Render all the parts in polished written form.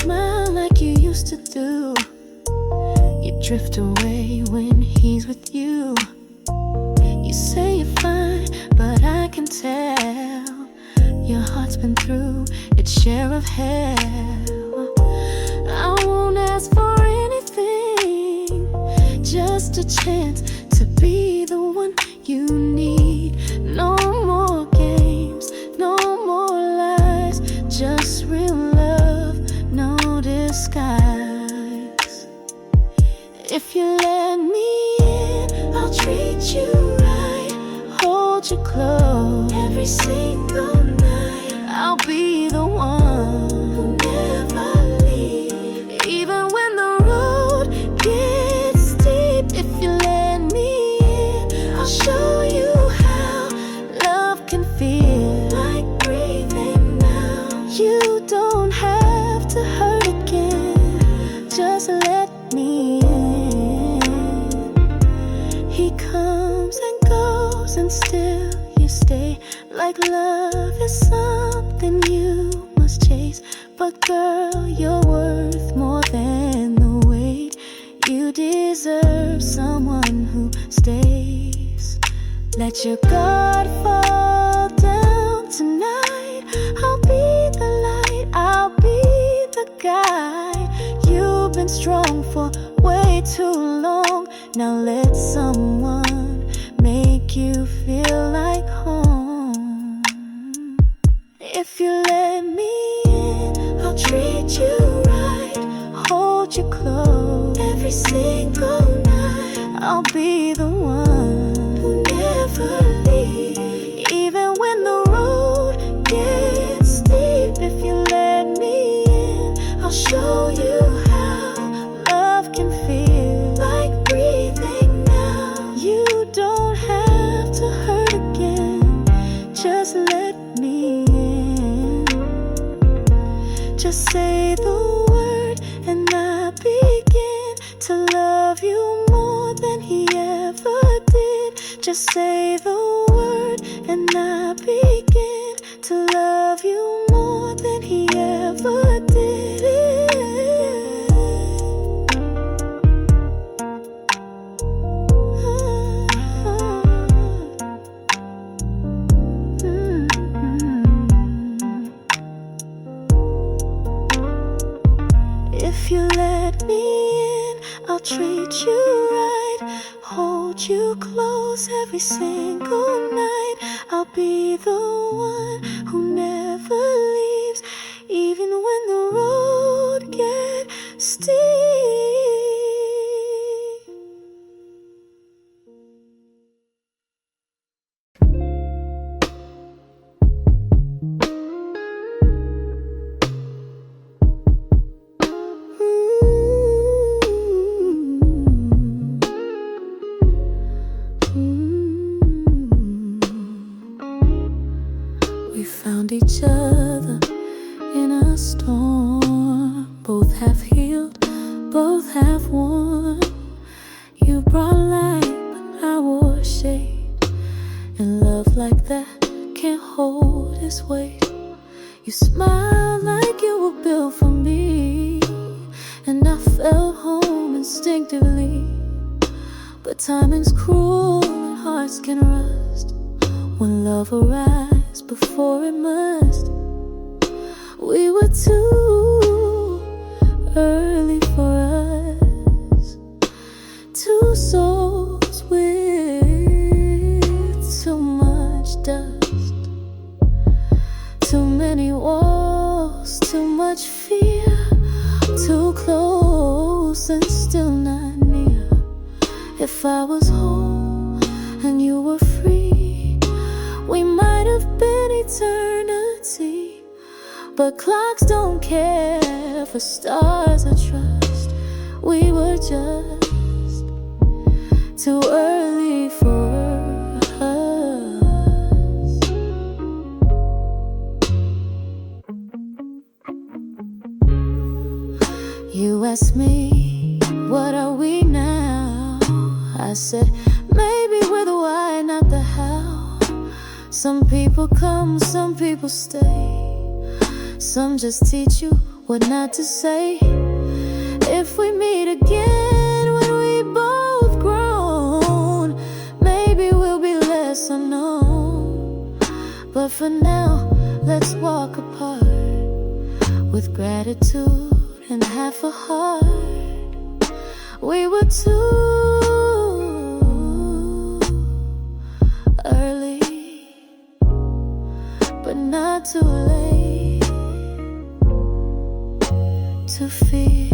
smile like you used to do. You drift away when he's with you. You say you're fine, but I can tell your heart's been through its share of hell. I won't ask for anything, just a chance to be the one you need. No more games, no more lies, just real love, no disguise. If you let me in, I'll treat you right, hold you close every single night. I'll be the one who never leaves, even when the road gets steep. If you let me in, I'll show you how love can feel like breathing now. You don't have to hurt again, just let me in. He comes and goes and still you stay, like love is something you must chase. But girl, you're worth more than the wait. You deserve someone who stays. Let your guard fall down tonight. I'll be the light, I'll be the guide. You've been strong for way too long. Now let someone make you feel like home. If you let me in, I'll treat you right, hold you close every single night. I'll be the one who never leaves, even when the road gets steep. If you let me in, I'll show you how love can feel like breathing now. You don't have to hurt again, just let me in. Just say the word and I begin to love you more than he ever did. Just say the word and I begin to love you more than he ever did. If you let me in, I'll treat you right, hold you close every single night. I'll be the one who never leaves, even when the road gets steep. We found each other in a storm, both half healed, both half won. You brought light, but I wore shade, and love like that can't hold its weight. You smiled like you were built for me, and I felt home instinctively. But timing's cruel and hearts can rust when love arrives before it must. We were too early for us, two souls with too much dust, too many walls, too much fear, too close and still not near. If I was home and you were free, we might have been eternity. But clocks don't care for stars I trust. We were just too early for us. You asked me, what are we now? I said, maybe we're the why, not the how. Some people come, some people stay. Some just teach you what not to say. If we meet again when we both grown, maybe we'll be less unknown. But for now, let's walk apart with gratitude and half a heart. We were too early, but not too late to feel.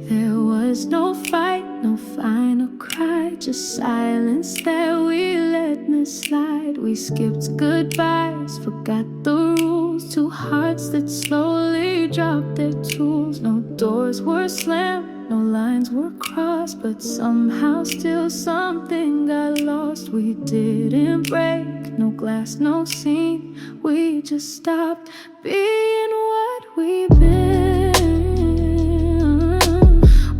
There was no fight, no final cry, just silence that we let me slide. We skipped goodbyes, forgot the rules. Two hearts that slowly dropped their tools. No doors were slammed, no lines were crossed, but somehow still something got lost. We didn't break, no glass, no scene. We just stopped being what we've been.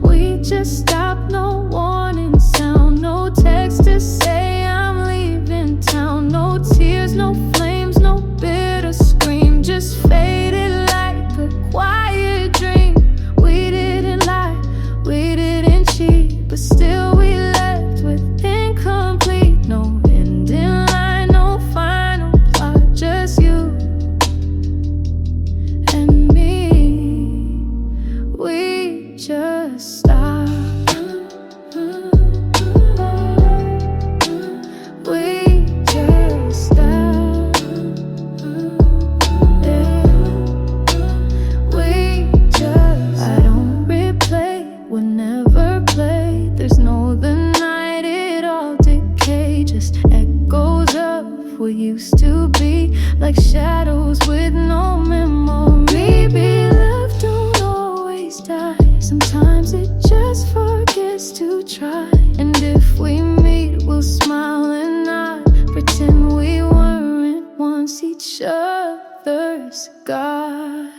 We just stopped, no warning sound, no text to say I'm leaving town. No tears, no flames, no bitter scream, just faded like a quiet dream. We didn't lie, we didn't cheat, but still we left with incomplete. No ending line, no final plot, just you and me. We just stopped. We just stopped. Yeah. We just. I don't replay, we'll never play. There's no the night, it all decay. Just echoes of what used to be, like shadows with no memory. Beloved don't always die, sometimes it just forgets to try. And if we meet, we'll smile and nod, pretend we weren't once each other's God.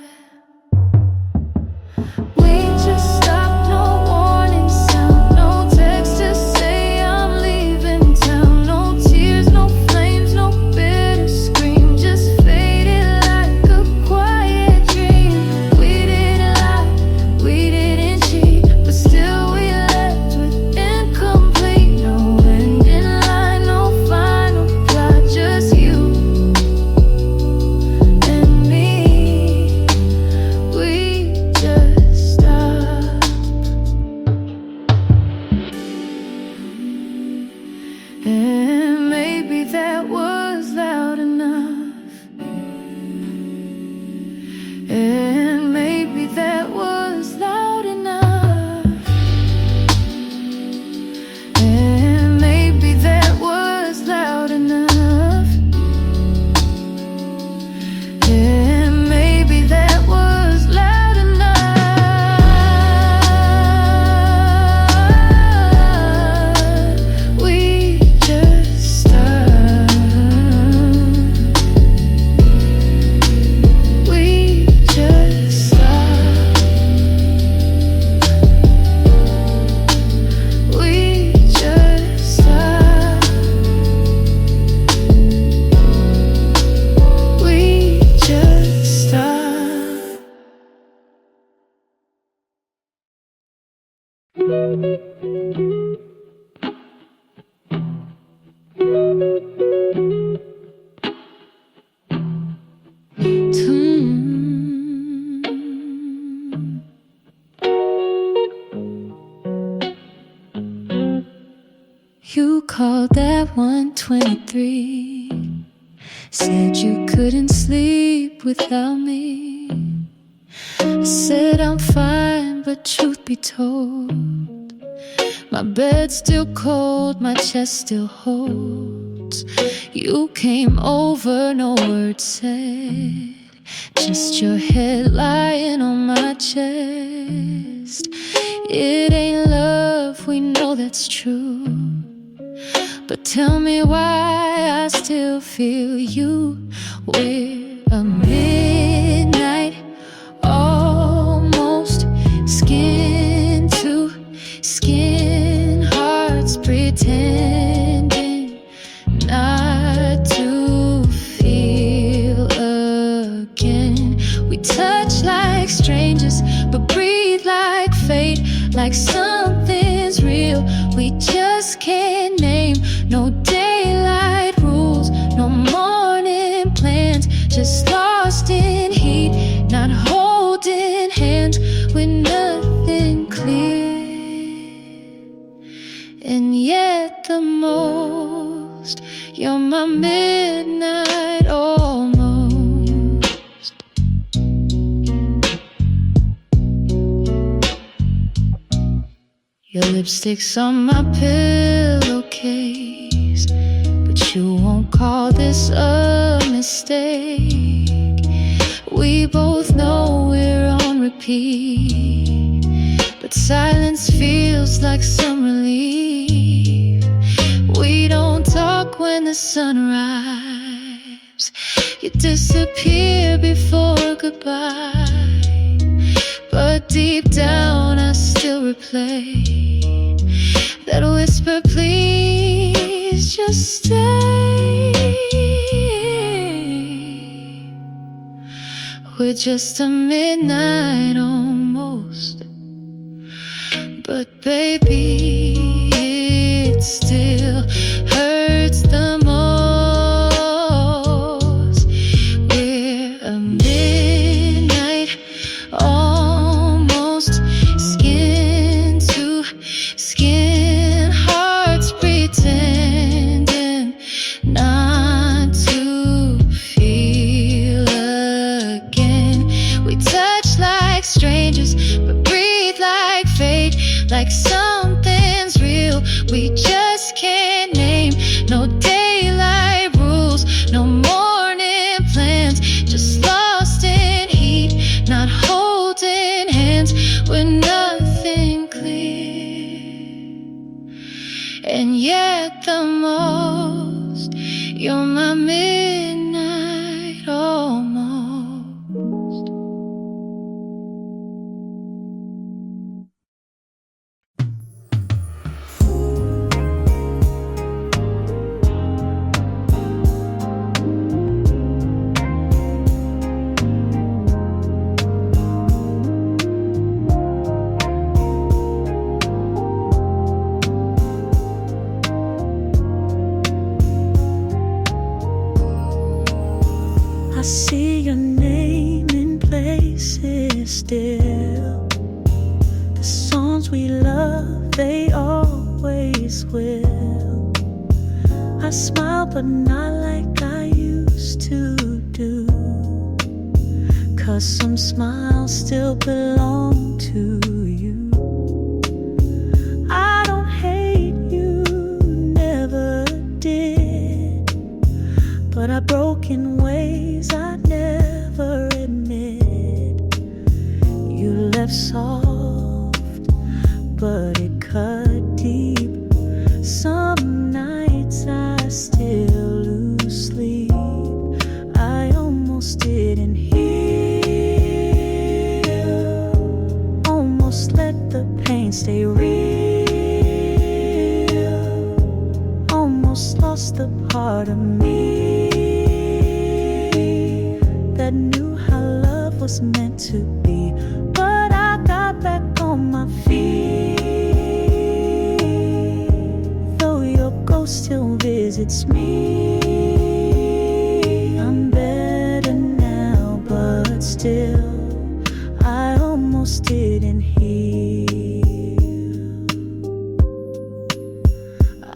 We just stopped, no warning sound, no text to say I'm leaving town. No tears, no flames, no bitter scream, just faded like a quiet dream. We didn't lie, we didn't cheat, but still we left with incomplete. No ending line, no final plot, just you and me. We just stopped. And maybe that was loud enough. And maybe that was loud enough. And maybe that was loud enough. And maybe that was loud enough. We just stopped. We just stopped. We just stopped. We just stopped. You called that 123, Said you couldn't sleep without me. I said I'm fine, but truth be told, my bed's still cold, my chest still holds. You came over, no words said, just your head lying on my chest. It ain't love, we know that's true, but tell me why I still feel you. We're a midnight, almost skin to skin, hearts pretending not to feel again. We touch like strangers, but breathe like fate, like something's real we just can't name. No daylight rules, no morning plans, just lost in heat, not holding hands with nothing clear. And yet the most, you're my midnight almost. Your lipstick's on my pillowcase, but you won't call this a mistake. We both know we're on repeat, but silence feels like some relief. We don't talk when the sun rises, you disappear before goodbye, but deep down I still replay that whisper, please just stay. We're just a midnight almost, but baby, it still hurts the most. We're a midnight almost, skin to skin, hearts pretending not to feel again. We touch like strangers, but breathe like fate, like something's real we just can't name. No daylight rules, no morning plans, just lost in heat, not holding hands with nothing clear. And yet the most, you're my midnight almost. I see your name in places still. The songs we love, they always will. I smile but not like I used to do, 'cause some smiles still belong to you. I don't hate you, never did, but our broken ways I never admit. You left soft, but it cut deep. Some nights I still lose sleep. I almost didn't heal, almost let the pain stay real, almost lost the part of me that knew how love was meant to be. But I got back on my feet, though your ghost still visits me. I'm better now, but still I almost didn't heal.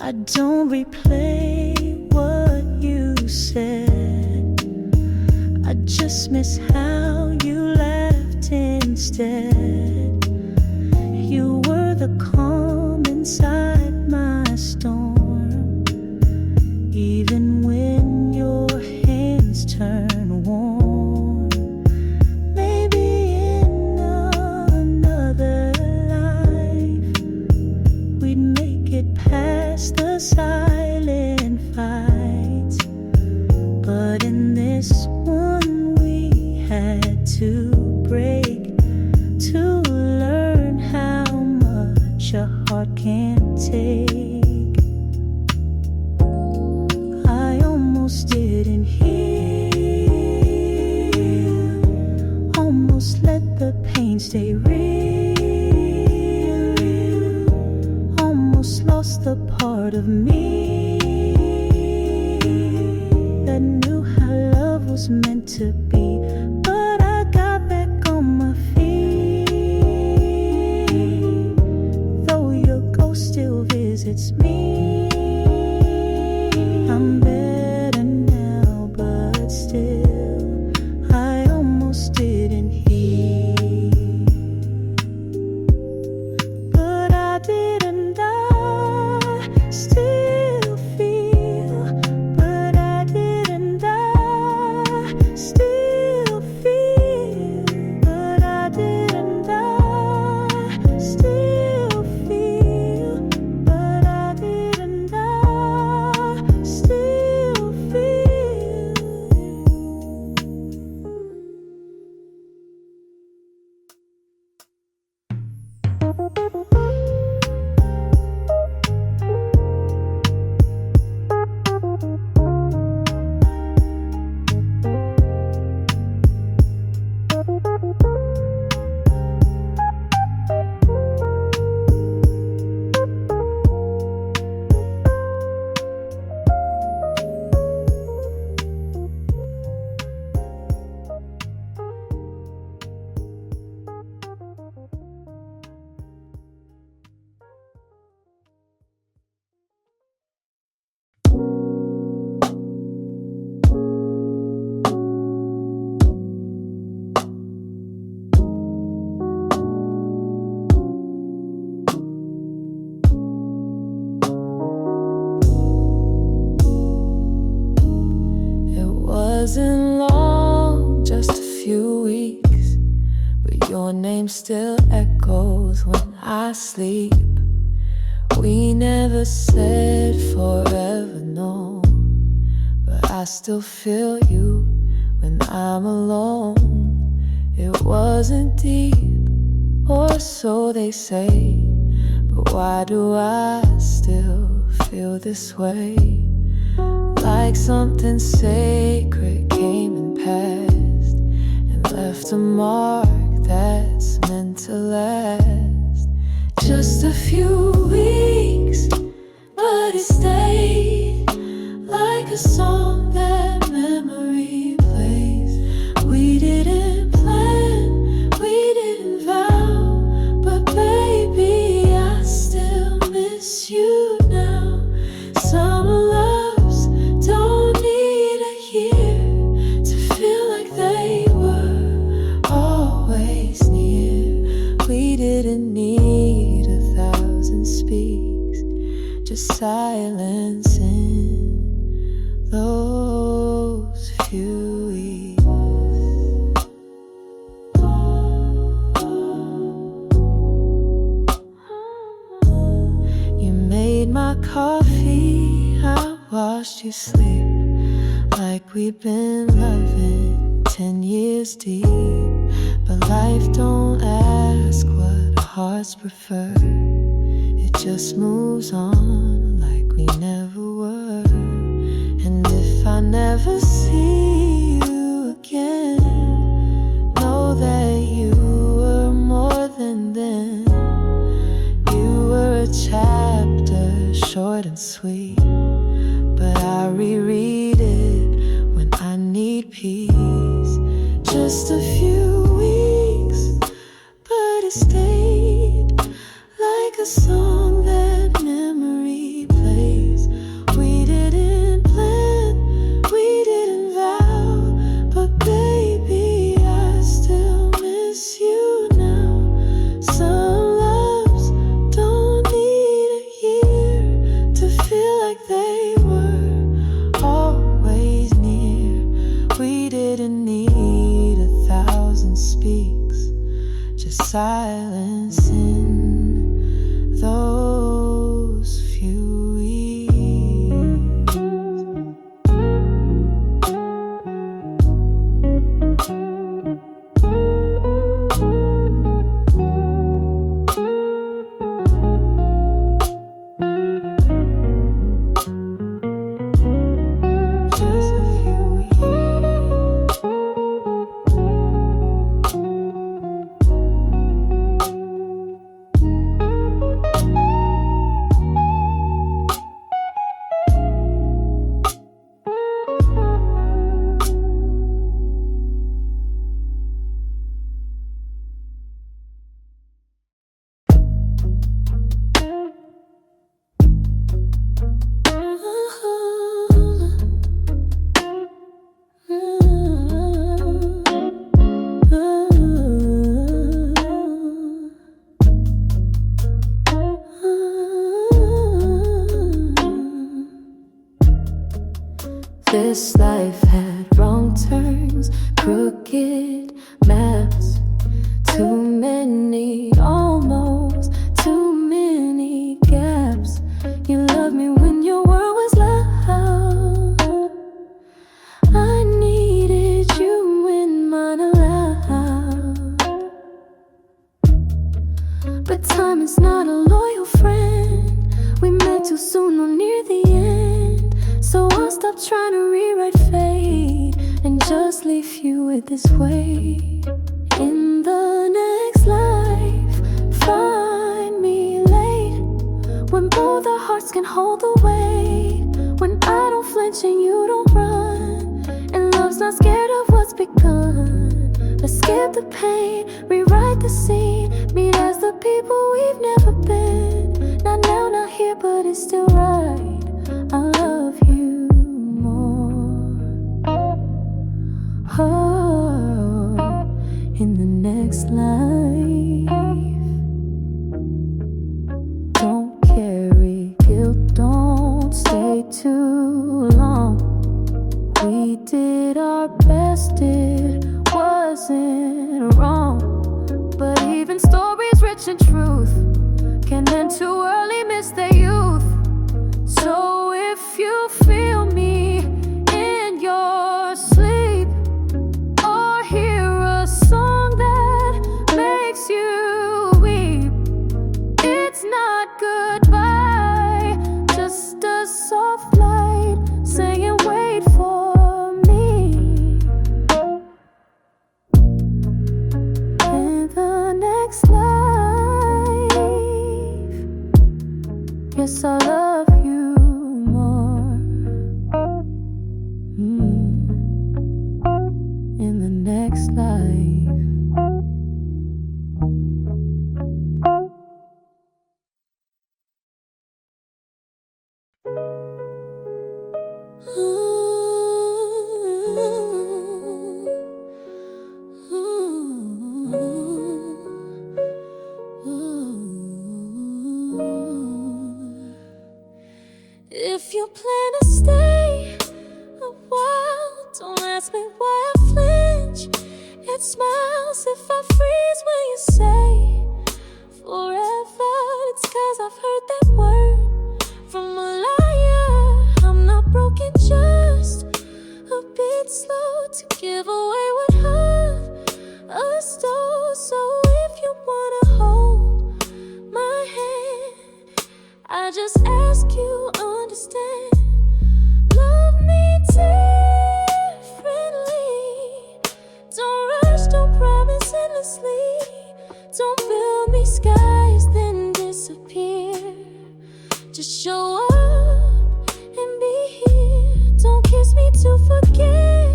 I don't replay what you said, miss how you laughed instead. You were the calm inside my storm, even when your hands turn warm. Maybe in another life we'd make it past the silent fights, but in this one we had to break to learn how much a heart can't take. I almost didn't heal, almost let the pain stay real, almost lost the part of me that knew how love was meant to be. But I got back on my feet, though your ghost still visits me. I'm better now, but still I almost didn't heal. But I didn't die, still feel. But I didn't die, still feel. But I didn't die, still feel. But I didn't die, still feel. Wasn't long, just a few weeks, but your name still echoes when I sleep. We never said forever, no, but I still feel you when I'm alone. It wasn't deep, or so they say, but why do I still feel this way? Like something sacred came and passed and left a mark that's meant to last. Just a few weeks, but it stayed like a song that memory plays. We didn't plan, we didn't vow, but baby, I still miss you now. Some loves don't need a year to feel like they were always near. We didn't need 1,000 speaks, just silence in those few weeks. You made my coffee, I watched you sleep, like we've been loving 10 years deep. But life don't ask what our hearts prefer, it just moves on like we never were. And if I never see you again, know that you were more than then. You were a chapter, short and sweet, but I reread it when I need peace. Just a few weeks, but it stayed like a song that memory plays. We didn't plan, we didn't vow, but baby, silence in those few weeks. This life had wrong turns, crooked maps, too many almost, too many gaps. You loved me when your world was loud. I needed you when mine allowed. But time is not a loyal friend. We met too soon or near the end. So I'll stop trying to rewrite fate and just leave you with this weight. In the next life, find me late, when both our hearts can hold the weight, when I don't flinch and you don't run, and love's not scared of what's begun. Let's skip the pain, rewrite the scene, meet as the people we've never been. Not now, not here, but it's still right. I love you more. Oh, in the next life. Don't carry guilt, don't stay too long. We did our best, it wasn't wrong. But even stories rich in truth can end too early, miss their youth. So if you feel me in your sleep, or hear a song that makes you weep, it's not goodbye, just a soft light saying wait for me. In the next life, yes, I love you. In the next life. If you plan to stay a while, don't ask me why I flinch. It smiles if I freeze when you say forever. It's 'cause I've heard that word from a liar. I'm not broken, just a bit slow to give away what half us stole. So if you wanna hold my hand, I just ask you understand. Love me differently. Don't rush, don't promise endlessly. Don't build me skies, then disappear. Just show up and be here. Don't kiss me to forget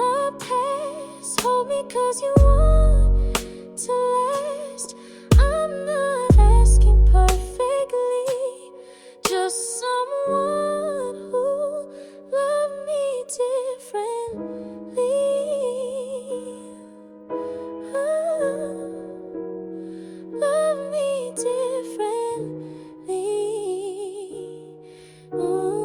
my past. Hold me 'cause you want to last. I'm not asking perfectly, just someone who loved me differently. Love me differently. Ooh.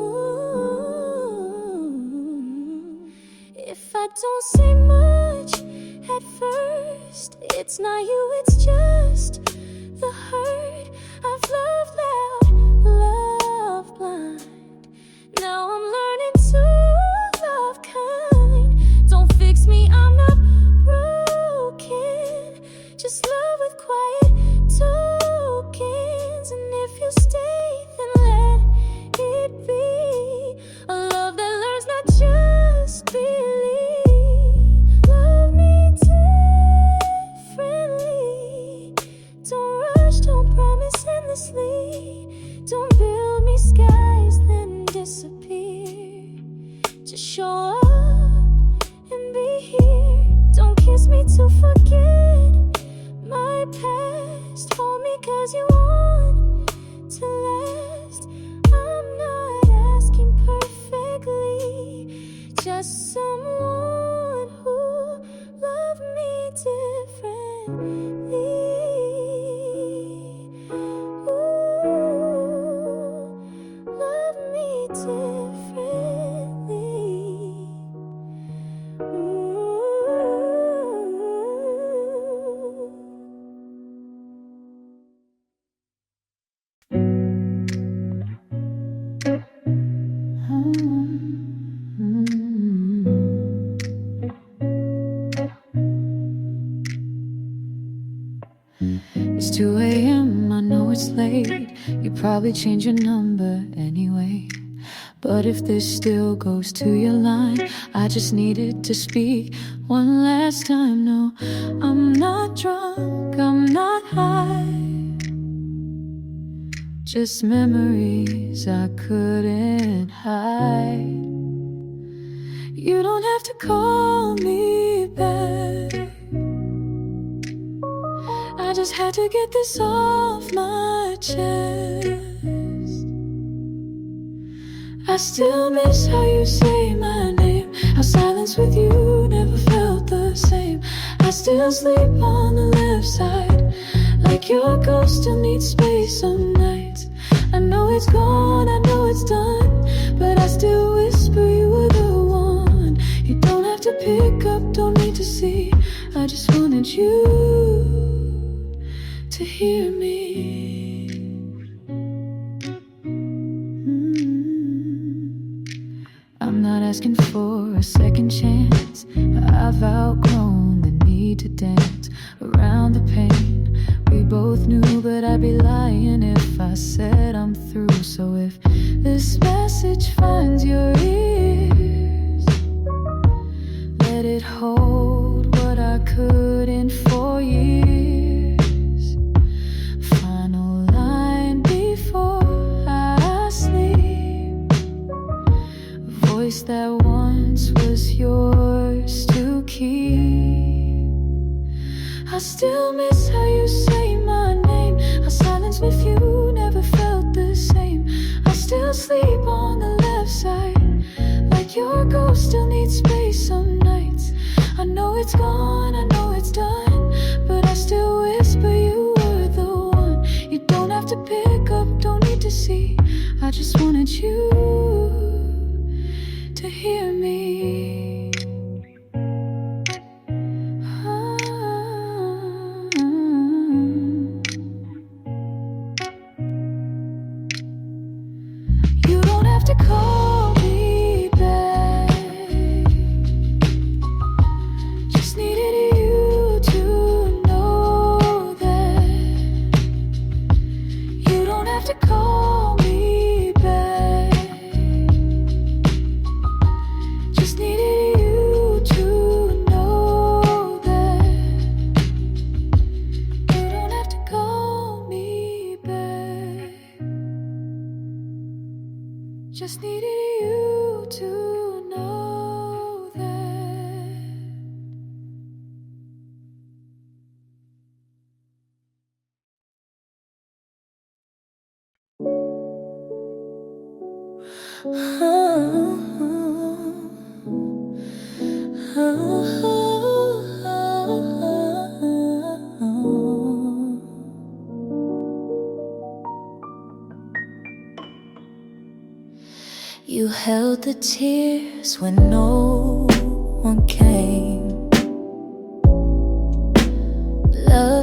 If I don't say much at first, trust. It's not you, it's just the hurt. I've loved loud, love blind. Now I'm learning to love kind. Don't fix me, I'm not broken. Just love with quiet tokens. And if you stay, then let it be a love that learns, not just believe. Love me differently. Don't rush, don't promise endlessly. Don't build me skies, then disappear. Just show up and be here. Don't kiss me to forget my past. Hold me 'cause you want to last. I'm not asking perfectly, just someone who loved me differently. Ooh, love me differently. Ooh. It's 2 a.m., I know it's late. You probably change your number anyway. But if this still goes to your line, I just needed to speak one last time. No, I'm not drunk, I'm not high. Just memories I couldn't hide. You don't have to call me back. I just had to get this off my chest. I still miss how you say my name, how silence with you never felt the same. I still sleep on the left side, like your ghost still needs space some nights. I know it's gone, I know it's done, but I still whisper you were the one. You don't have to pick up, don't need to see. I just wanted you to hear me. I'm not asking for a second chance, but I've outgrown the need to dance around the pain. We both knew, but I'd be lying if I said I'm through. So if this message finds your ears, let it hold what I couldn't for years. Final line before I sleep. Voice that once was yours to keep. I still miss how you say my name, how silence with you never felt the same. I still sleep on the left side, like your ghost still needs space some nights. I know it's gone, I know it's done, but I still whisper you were the one. You don't have to pick up, don't need to see. I just wanted you to hear me. You don't have to call me back. Just needed you to know that. You don't have to call me back. Just needed you to know that. You don't have to call me back. Just needed you to know that. You held the tears when no one came.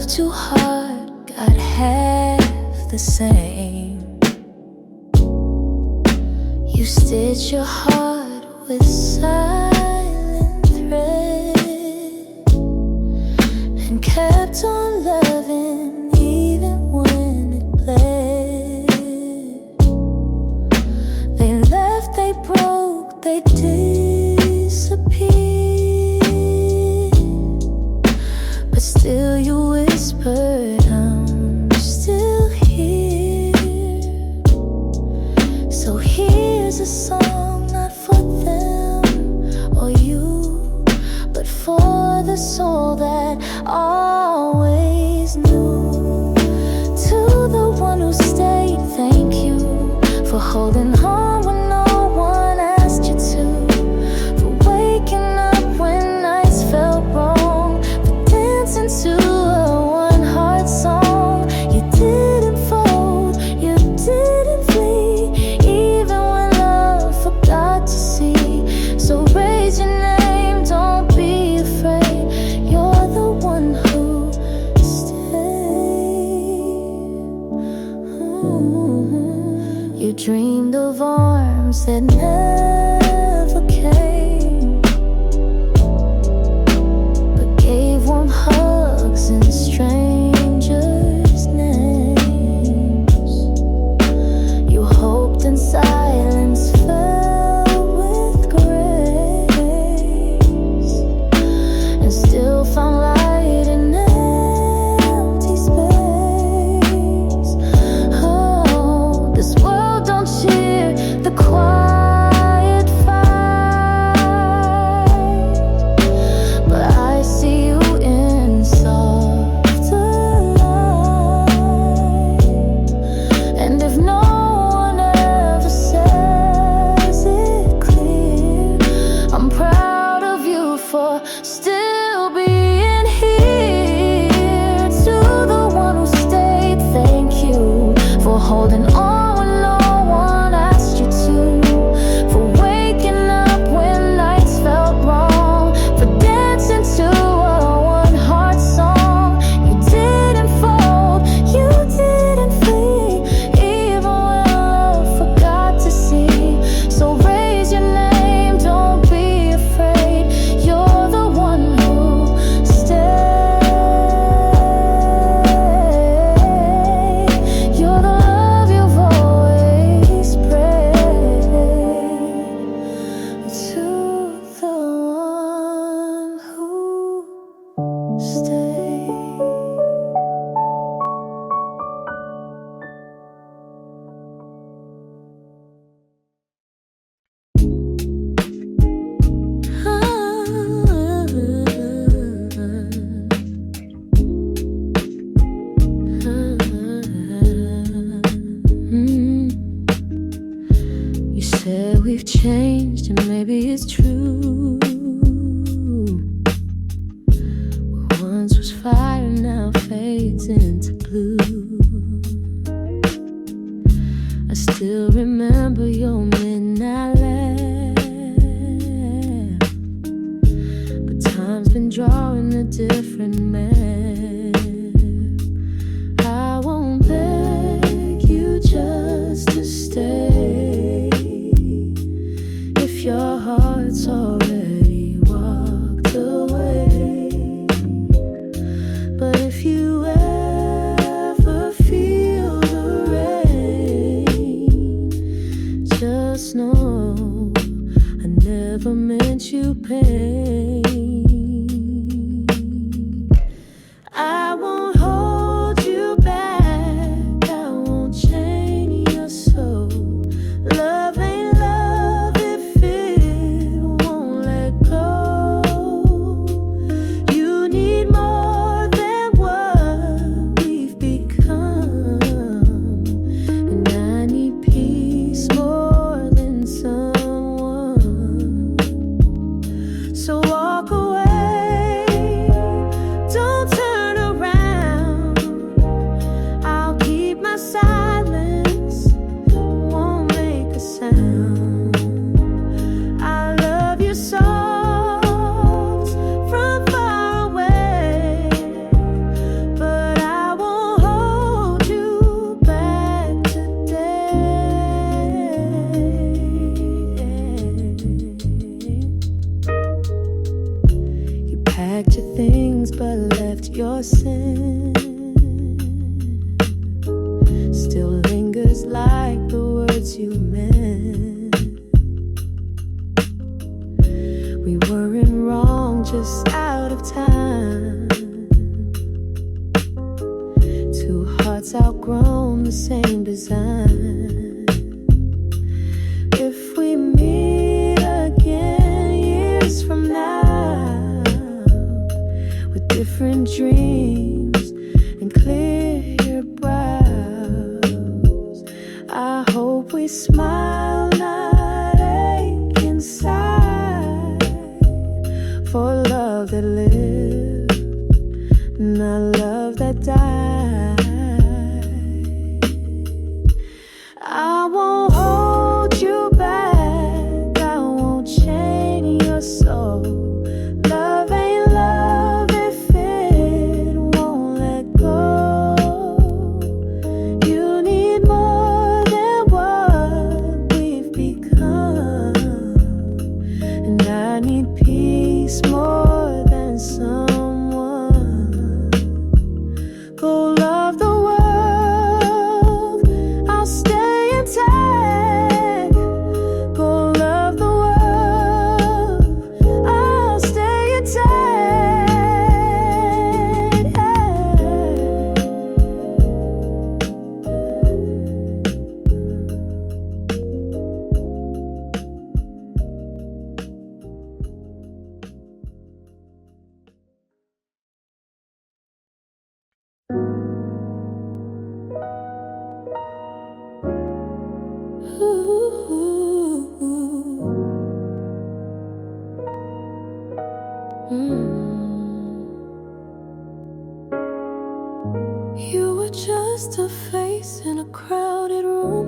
two hearts got half the same. You stitch your heart with silent thread and kept on loving even when it bled. They left, they broke, they disappeared, but still you whispered, I'm still here. So here's a song not for them or you, but for the soul that always knew. To the one who stayed, thank you for holding on when no one asked you to, for waking up when nights felt wrong, for dancing to a one heart song. You didn't fold, you didn't flee, even when love forgot to see. So raise your name, don't be afraid, you're the one who stayed. You dreamed of arms that never came, but gave warm hugs in strangers' names. You hoped in silence, fell with grace, and still found light in empty space. Oh, this world don't cheer the quiet fight, but I see you in softer light. And if no one ever says it clear, I'm proud of you for still being here. To the one who stayed, thank you for holding on when no one asked you to, for waking up when nights felt wrong, for dancing to a one heart song. You didn't fold, you didn't flee, even when love forgot to see. So raise your name, don't be afraid, you're the one who stayed. You're the love you've always prayed. To the one who stayed. You said we've changed, and maybe it's true. What once was fire now fades into blue. I still remember your midnight laugh, but time's been drawing a different map. I won't beg you just to stay if your heart's already walked away. But if you ever feel the rain, just know I never meant you pain. I won't hold you back, I won't chain your soul. Love ain't love if it won't let go. You need more than what we've become, and I need peace more than someone. So walk away, don't turn around. I'll keep my silence, won't make a sound. I love you soft from far away, but packed your things but left your sin. Still lingers like the words you meant. We weren't wrong, just out of time. Two hearts outgrown the same design. If we meet again years from now, with different dreams and clear brows, I hope we smile, not ache inside, for love that lived, not love that died. I won't hold you back, I won't chain your soul. Love ain't love if it won't let go. You need more than what we've become, and I need peace more than someone. Go love the world, I'll stay intact. Go love the world, I'll stay intact. You were just a face in a crowded room,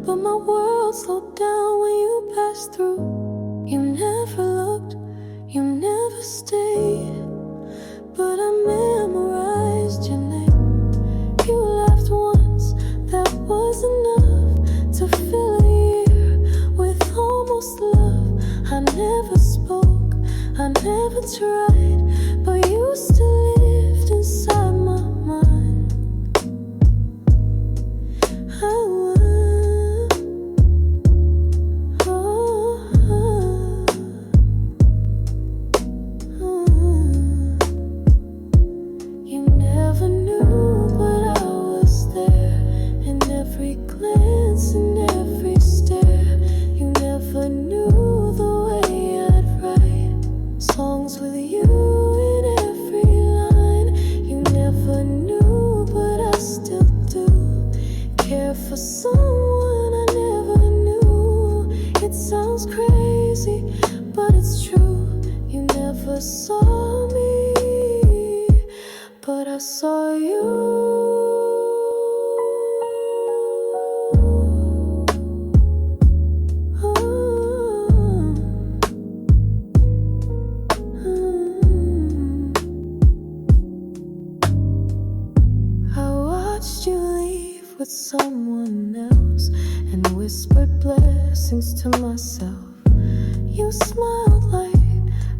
but my world slowed down when you passed through. You never looked, you never stayed, but I memorized your name. You laughed once, that was enough to fill a year with almost love. I never spoke, I never tried, but you still lived inside my mind. You never knew, but I was there, in every glance and every stare. You never knew the way I'd write songs with you in every line. You never knew, but I still do care for someone I never knew. It sounds crazy, but it's true. You never saw me, but I saw you. I watched you leave with someone else and whispered blessings to myself. You smiled like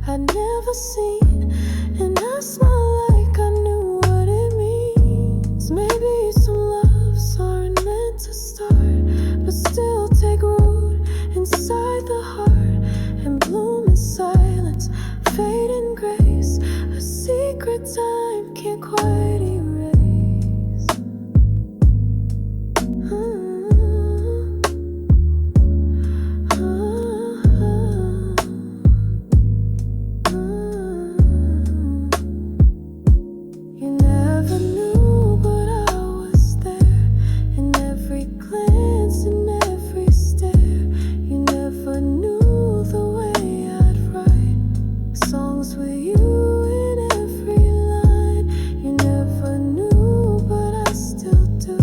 I'd never seen, and I smiled like I knew what it means. Maybe some loves aren't meant to start, but still take root inside the heart and bloom in silence, fade in grace, a secret time can't quite erase. You never knew, but I was there, in every glance and every stare. You never knew the way I'd write songs with you in every line. You never knew, but I still do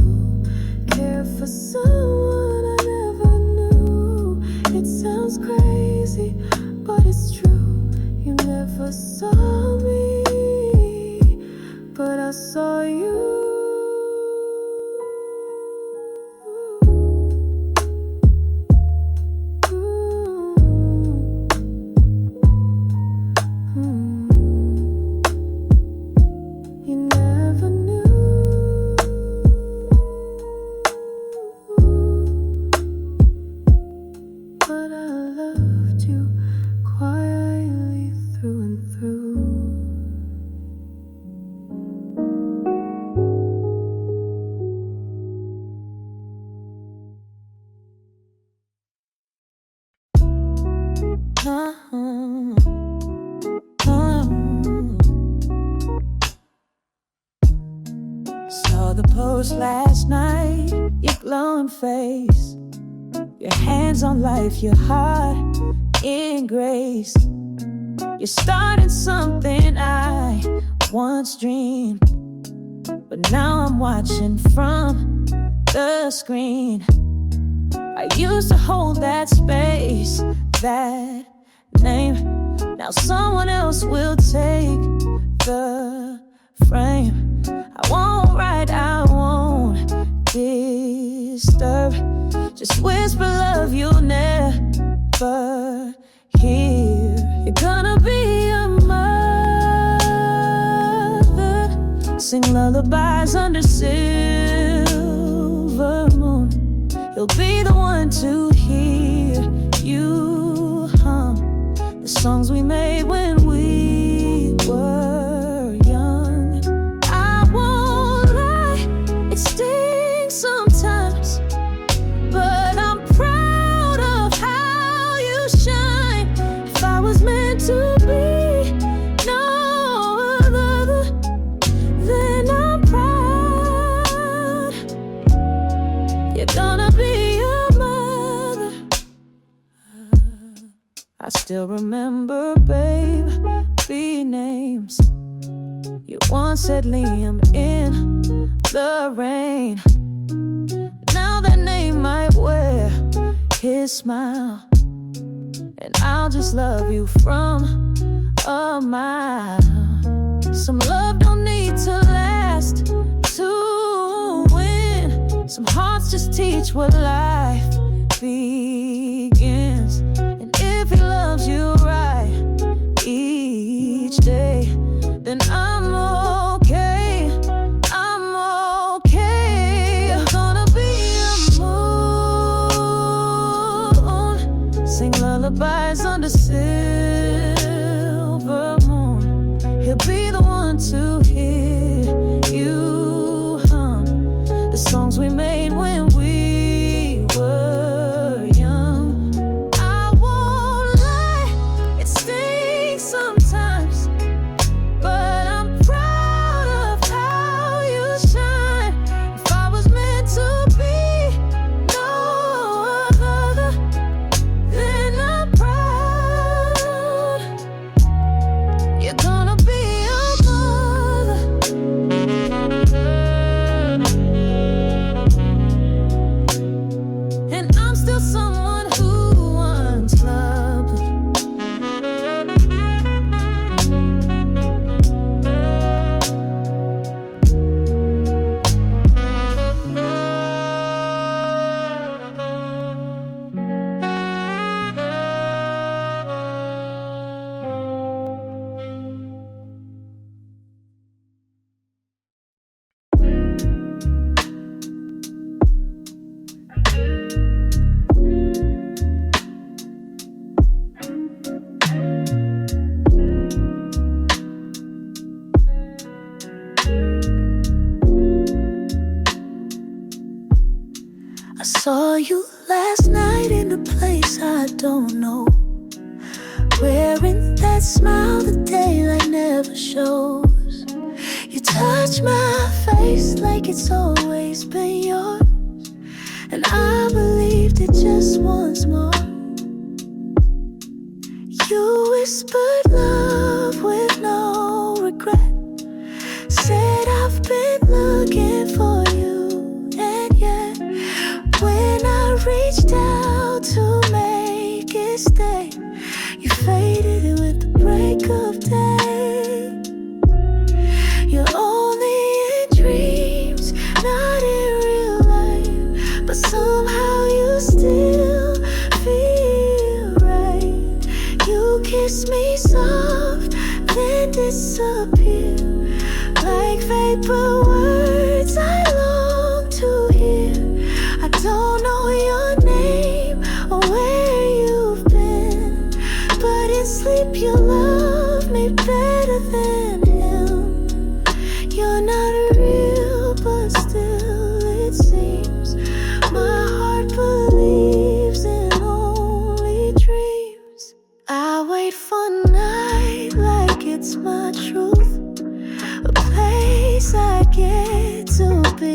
care for someone I never knew. It sounds crazy, but it's true. You never saw me, but I saw you. Saw the post last night, your glowing face, your hands on life, your heart in grace. You're starting something I once dreamed, but now I'm watching from the screen. I used to hold that space, that name. Now someone else will take the frame. I won't write, I won't disturb. Just whisper love you'll never hear. You're gonna be a mother, sing lullabies under silver moon. He'll be the one to hear you hum the songs we made when we were young. I won't lie, it stings sometimes, but I'm proud of how you shine. If I was meant to be no other, then I'm proud. You're gonna be a mother. I still remember baby names. You once said Liam in the rain. Now that name might wear his smile, and I'll just love you from a mile. Some love don't need to last to win. Some hearts just teach what life begins. And if he loves you right each day, then I'm okay, I'm okay. You're gonna be a moon, sing lullabies under silver moon. He'll be the one to hear you hum the songs we made when we were young. I won't lie, it stings sometimes, but I'm proud of how you shine. If I was meant to be no other, then I'm proud. You're gonna be a mother. And I'm still someone who once loved me. I saw you last night in a place I don't know, wearing that smile that daylight never shows. You touch my face like it's always been yours, and I believed it just once more. You whispered love with no regret, said I've been looking for you, and yet when I reached out to make it stay, you faded with the break of day. You're only in dreams, not in real life, but somehow you still feel right. You kiss me soft, then disappear like vapor words I long to hear. I don't know your name or where you've been, but in sleep you love me better than him. You're not real, but still it seems my heart believes in only dreams. I wait for night like it's my truth, a place I get to be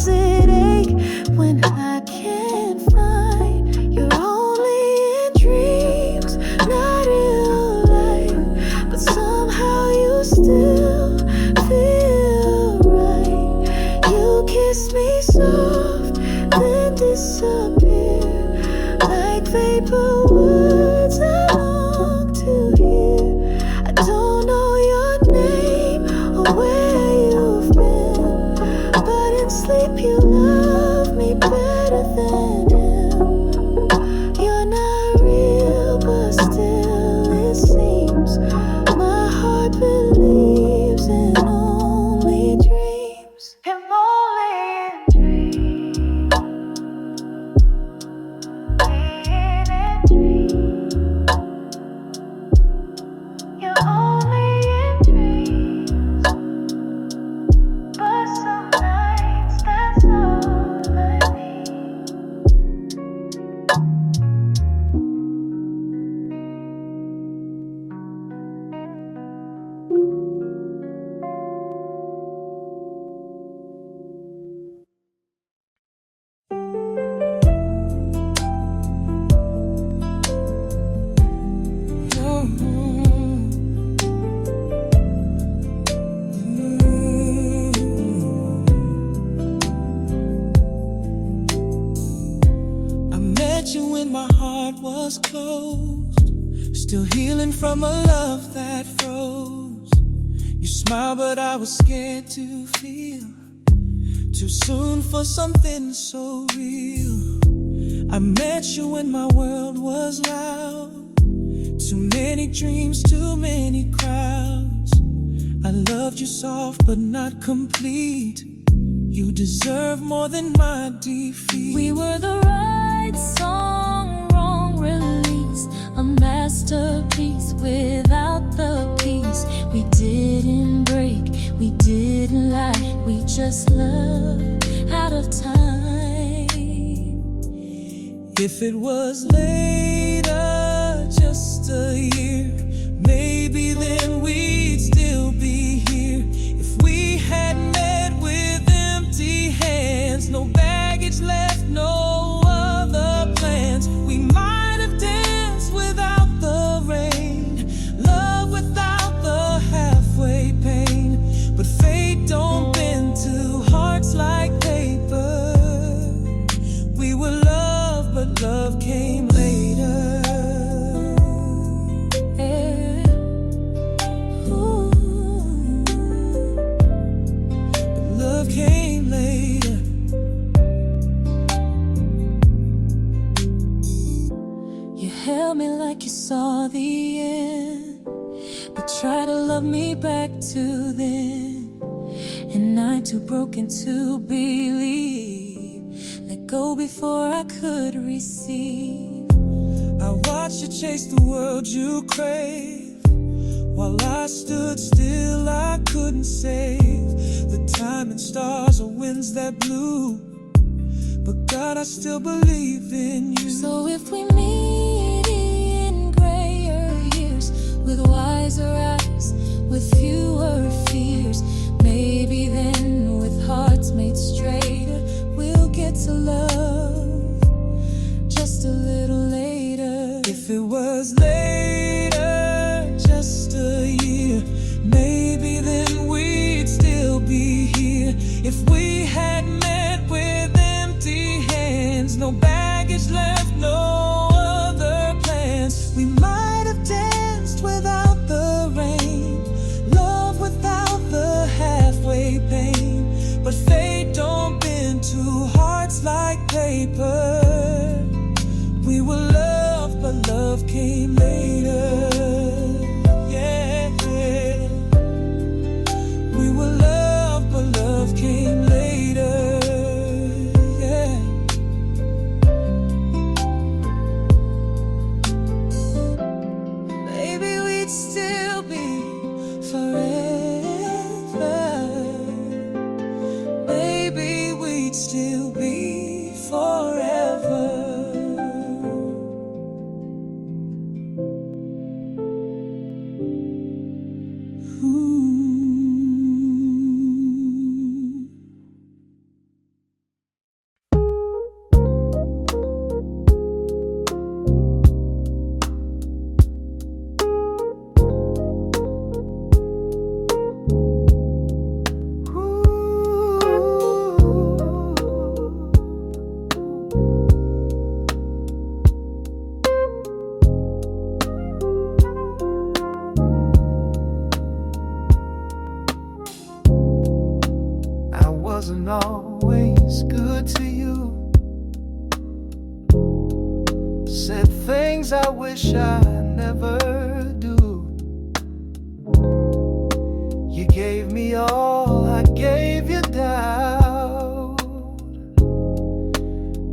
does it ache when I can't find you're only in dreams, not real life, but somehow you still feel right. You kiss me soft, then disappear like vapor words I long to hear. I don't know your name or where you've been, but in sleep you love me better than him. You're not real, but still it seems my heart believes in only dreams. And only in dreams. Being in dreams. You're only in dreams. But some nights that's all I need. I met you when my heart was closed, still healing from a love that froze. You smiled, but I was scared to feel. Too soon for something so real. I met you when my world was loud. Too many dreams, too many crowds. I loved you soft but not complete. You deserve more than my defeat. We were the right song, wrong release, a masterpiece without the peace. We didn't break, we didn't lie, we just loved out of time. If it was later, just a year, maybe then we'd still be here. If we had met with empty hands, no baggage left, no other plans, we might have danced without the rain, love without the halfway pain. But fate don't bend to hearts like paper. We were loved, but love came later. Yeah. Ooh. But love came later. You held me like you saw the end, but try to love me back to then. And I'm too broken to believe. Let go before I could receive. I watched you chase the world you crave, while I stood still, I couldn't save the time and stars or winds that blew. But God, I still believe in you. So if we meet in grayer years, with wiser eyes, with fewer fears, maybe then with hearts made straighter, we'll get to love just a little later. If it was later, just a year, maybe then we'd still be here. If we had met with empty hands, no baggage left, no other plans, we might have danced without the rain, love without the wasn't always good to you. Said things I wish I never do. You gave me all, I gave you doubt.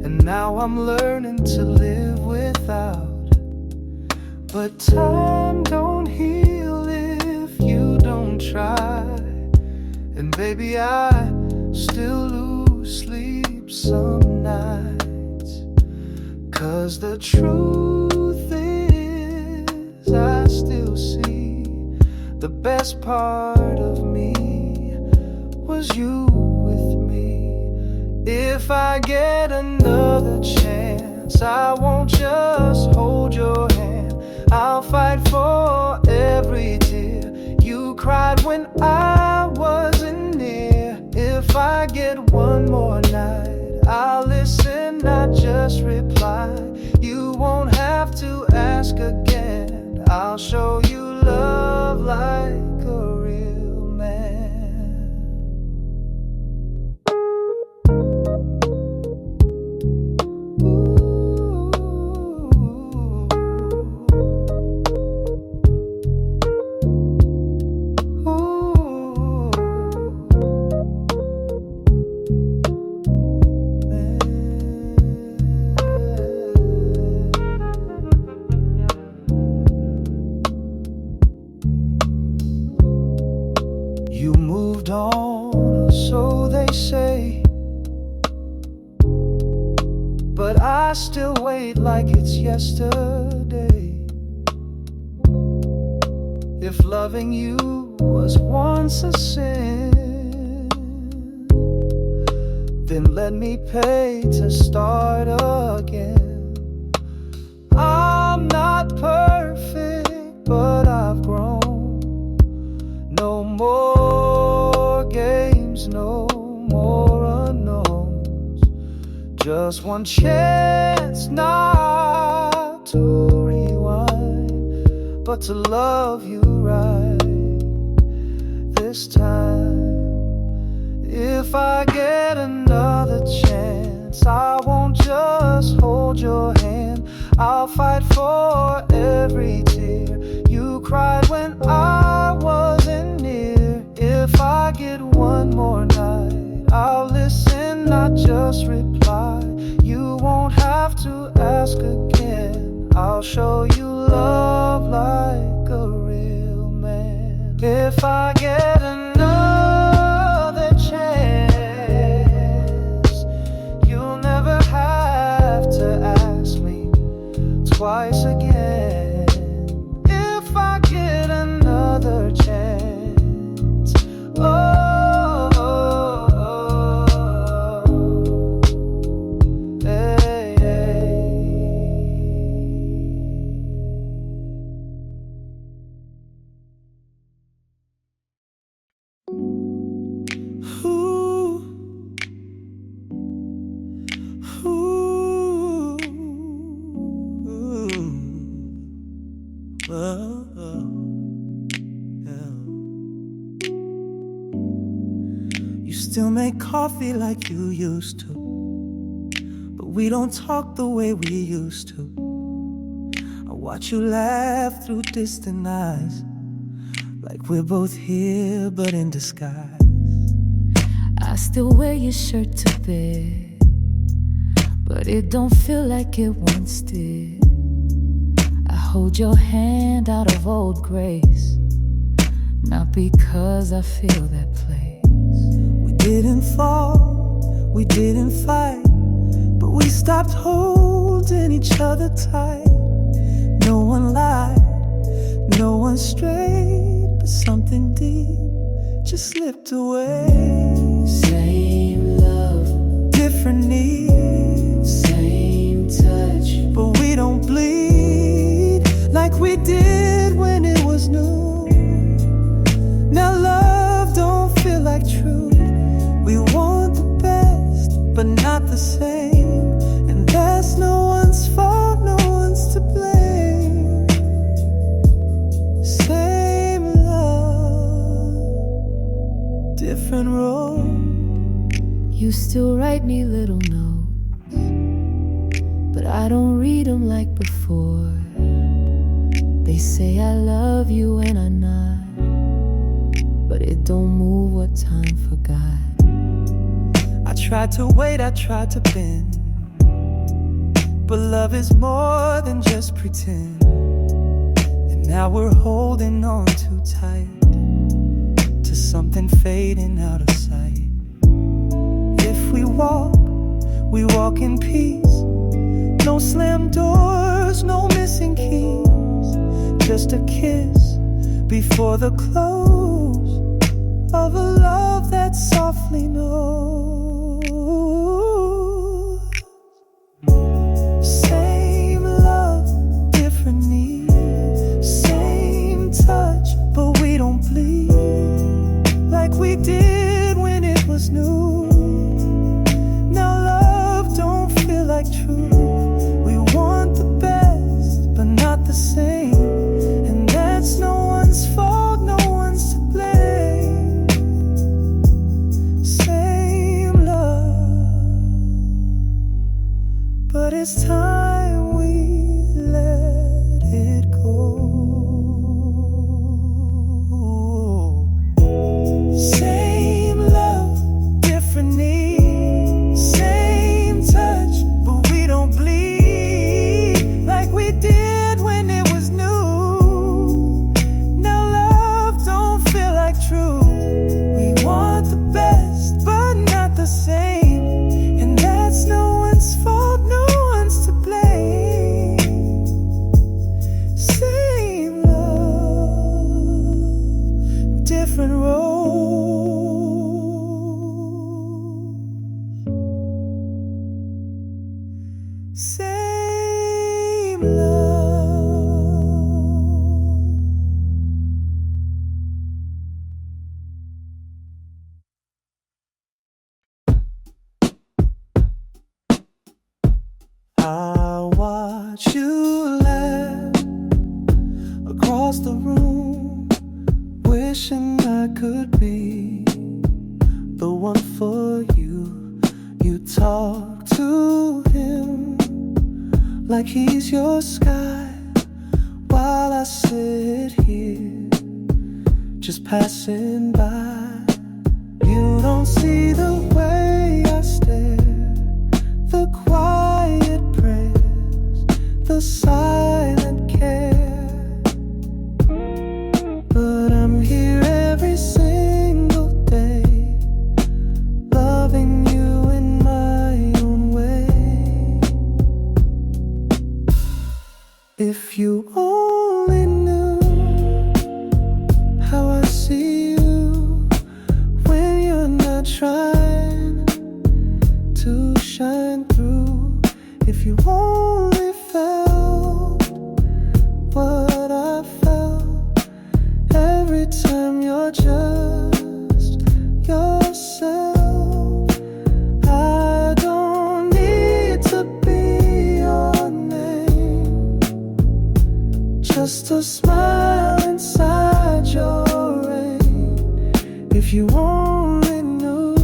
And now I'm learning to live without. But time don't heal if you don't try. And baby, I still lose sleep some nights. 'Cause the truth is I still see the best part of me was you with me. If I get another chance, I won't just hold your hand. I'll fight for every tear you cried when I wasn't near. If I get one more night, I'll listen, not just reply. You won't have to ask again. I'll show you love like a real man. You moved on, so they say, but I still wait like it's yesterday. If loving you was once a sin, then let me pay to start again. I'm not perfect, but I've grown. No more games, no more unknowns. Just one chance not to rewind, but to love you right this time. If I get another chance, I won't just hold your hand. I'll fight for every tear you cried when I wasn't near. If I get one more night, I'll listen, not just reply. You won't have to ask again. I'll show you love like a real man. If I get another chance, you'll never have to ask me twice again. If I get another chance, oh, oh, oh, hey, hey. Ooh, ooh, ooh. Yeah. You still make coffee like you used to, but we don't talk the way we used to. I watch you laugh through distant eyes, like we're both here but in disguise. I still wear your shirt to bed, but it don't feel like it once did. I hold your hand out of old grace, not because I feel that place. We didn't fall, we didn't fight, but we stopped holding each other tight. No one lied, no one strayed, but something deep just slipped away. Same love, Different needs, same touch, but we don't bleed like we did when it was new. Now love don't feel like truth. We want the best, but not the same. And that's no one's fault, no one's to blame. Same love, different road. You still write me little notes, but I don't read them like before. They say I love you and I nod, but it don't move what time forgot. I tried to wait, I tried to bend, but love is more than just pretend. And now we're holding on too tight to something fading out of sight. If we walk in peace. No slam doors, no missing keys, just a kiss before the close of a love that softly knows. Same love, different needs, same touch, but we don't bleed like we did when it was new. Now love don't feel like truth. We want the best, but not the same. And that's no one's fault, no one's to blame. Same love, but it's time we let it go. Same love, different needs, same touch, but we don't bleed like we did when it was new. Now love don't feel like truth. We want the best, but not the same. And that's no one's fault, no one's to blame. Same love, different road. Same love. I watch you laugh across the room, wishing I could be the one for you. You talk to him like he's your sky, while I sit here just passing by. You don't see the way I stare, the quiet prayers, the silent care. But I'm here every single day, loving you in my own way. If you only knew how I see you when you're not trying to shine through. If you only felt what I felt every time you're just yourself. I don't need to be your name, just a smile inside your rain. If you only knew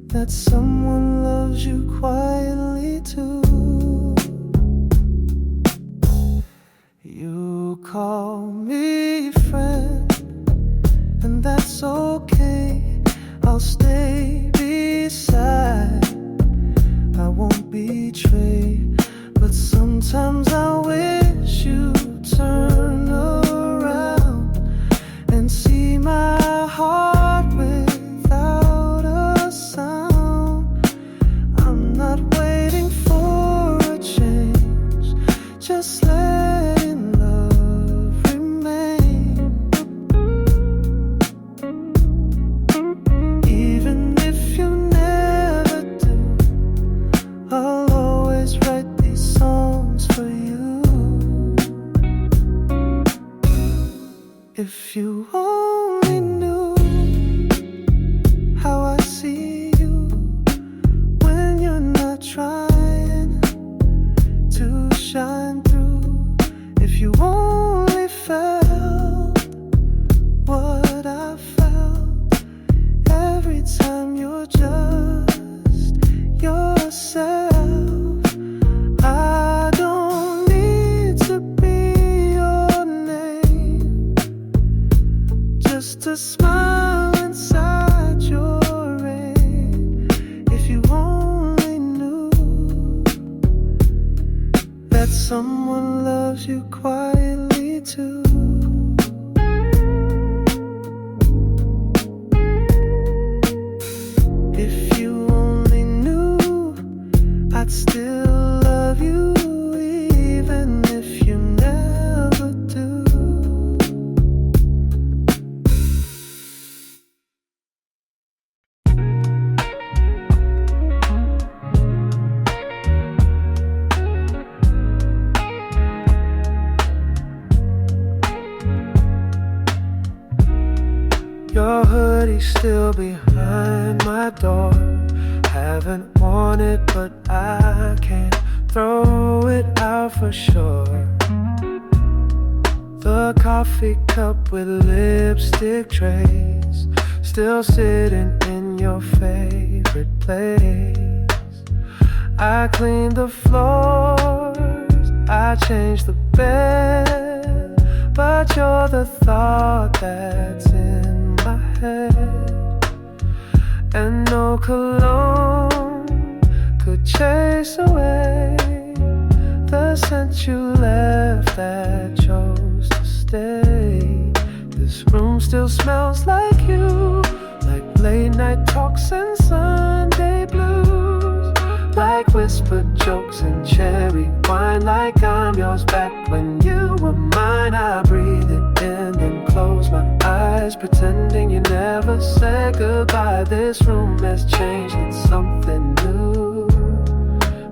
that someone loves you quietly too. You call me friend, and that's okay. I'll stay beside, I won't betray. But sometimes I wish you'd turn around and see my heart without a sound. I'm not waiting for a change, just letting love remain. Even if you never do, I'll always write these songs for you. inside your head. If you only knew that someone loves you quietly too. If you only knew I'd still love you even if you never do. Your hoodie's still behind my door. Haven't worn it, but I can't throw it out for sure. The coffee cup with lipstick trace still sitting in your favorite place. I cleaned the floors, I changed the bed, but you're the thought that's in my head. And no cologne could chase away the scent you left that chose to stay. This room still smells like you, like late night talks and Sunday blues, like whispered jokes and cherry wine, like I'm yours back when you were mine. I breathe it in and close my eyes, pretending you never said goodbye. This room has changed, it's something new,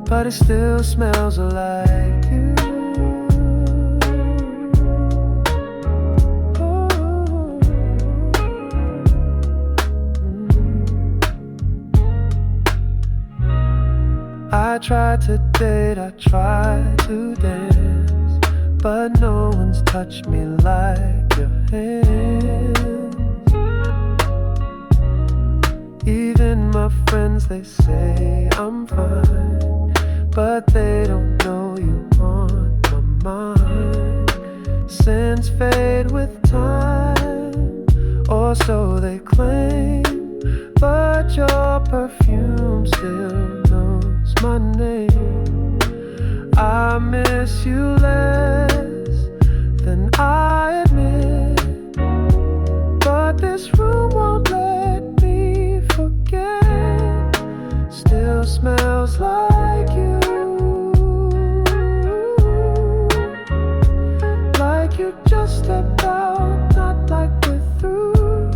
but it still smells like you. I tried to date, I tried to dance, but no one's touched me like your hands. Even my friends, they say I'm fine, but they don't know you on my mind. Sins fade with time, or so they claim, but your perfume still knows my name. I miss you less than I admit, but this room won't let me forget. Still smells like you, like you just stepped out, not like we're through.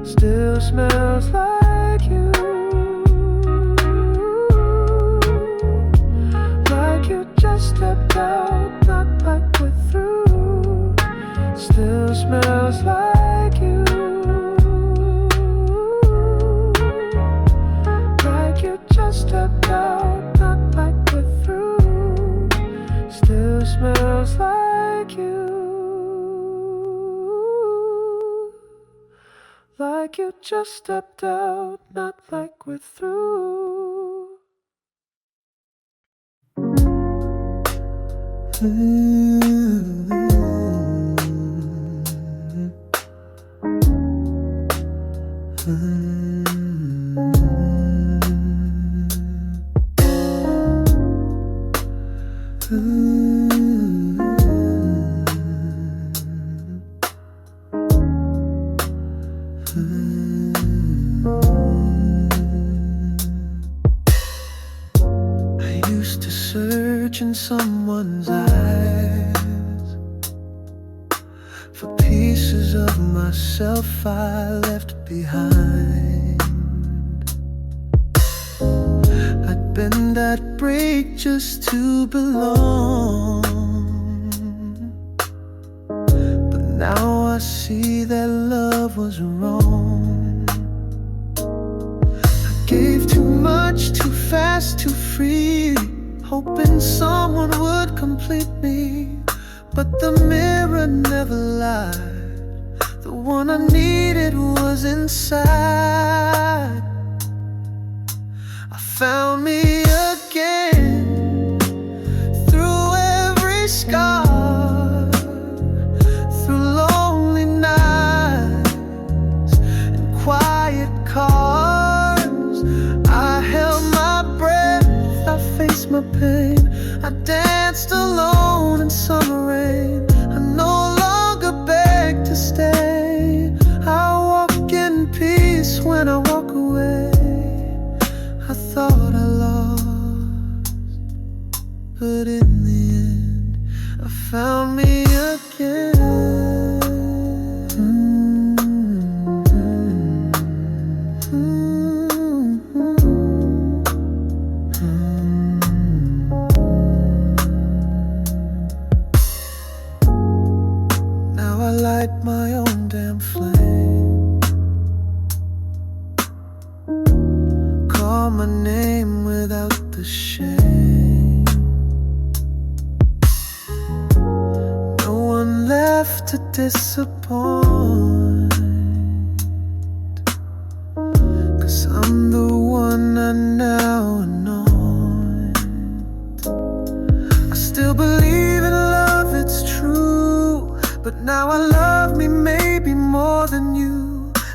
Still smells like you, like you just stepped out, not like we're through. Still smells like you, like you just stepped out, not like we're through. Still smells like you, like you just stepped out, not like we're through. I used to search in someone's eyes for pieces of myself I left behind. I'd bend that break just to belong, but now I see that love was wrong. I gave too much, too fast, too free, hoping someone would complete me, but the mirror never lied. The one I needed was inside. I found me again through every scar, through lonely nights and quiet cars. I held my breath, I faced my pain. I danced alone in summer rain. I no longer beg to stay. I walk in peace when I walk away. I thought I lost, but in the end I found me again. Now I light my own damn flame, call my name without the shame. No one left to disappoint, 'cause I'm the one I now anoint. I still believe in love, it's true, but now I love me maybe more than you.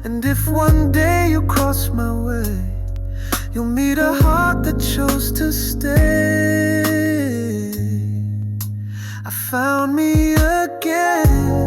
And if one day you cross my way, you'll meet a heart that chose to stay. I found me again.